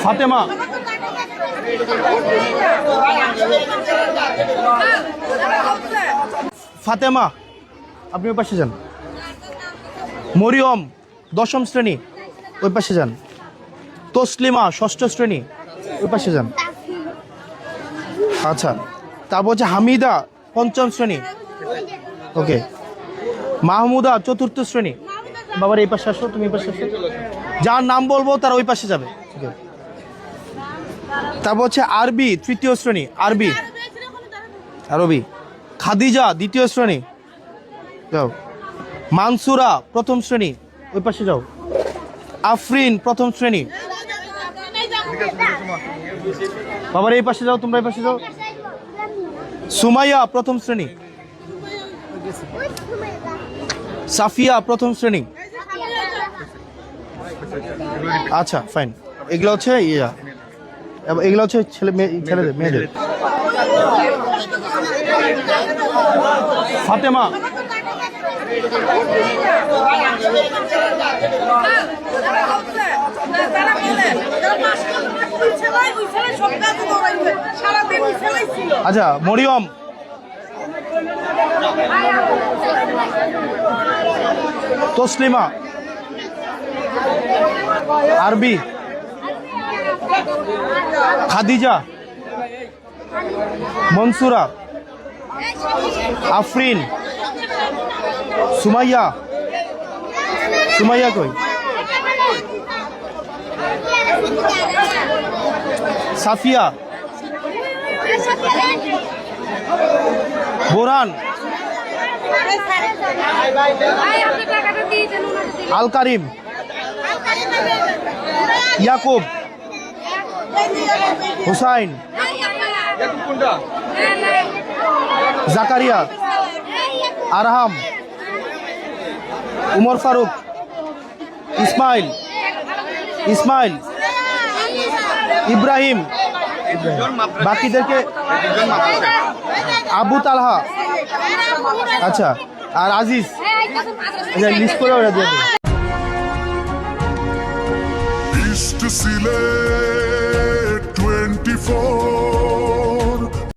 ফাতেমা, ফাতেমা আপনি ওই পাশে যান। মরিয়ম 10ম শ্রেণী, ওই পাশে যান। তসলিমা 6ষ্ঠ শ্রেণী, ওই পাশে যান। আচ্ছা, তারপর হচ্ছে হামিদা 5ম শ্রেণী, ওকে। মাহমুদা 4র্থ শ্রেণী। বাবার এই পাশে আসো, তুমি এই পাশে আসো। যার নাম বলবো তারা ওই পাশে যাবে। ওকে। তারপর হচ্ছে আরবি 3য় শ্রেণী, আরবি আরবি। খাদিজা 2য় শ্রেণী, যাও। মানসুরা 1ম শ্রেণী, ওই পাশে যাও। আফরিন 1ম শ্রেণী। বাবার এই পাশে যাও, তোমরা এই পাশে যাও। সুমাইয়া 1ম শ্রেণী। সাফিয়া 1ম শ্রেণী। আচ্ছা ফাইন, এগুলো হচ্ছে এগুলো হচ্ছে ছেলেদের মেয়েদের। ফাতেমা, আচ্ছা। মরিয়ম, তসলিমা, আরবি, খাদিজা, মনসুরা, আফরিন, সুমাইয়া। সুমাইয়া কই? সাফিয়া, বোরান, আল কারিম, ইয়াকুব, হুসাইন, জাকারিয়া, আরহাম, উমর ফারুক, ইসমাইল, ইসমাইল, ইব্রাহিম। বাকিদেরকে আবু তালহা, আচ্ছা, আর আজিজ। আচ্ছা, লিস্ট করে ওরা দিয়ে দেবে। East Sylhet 24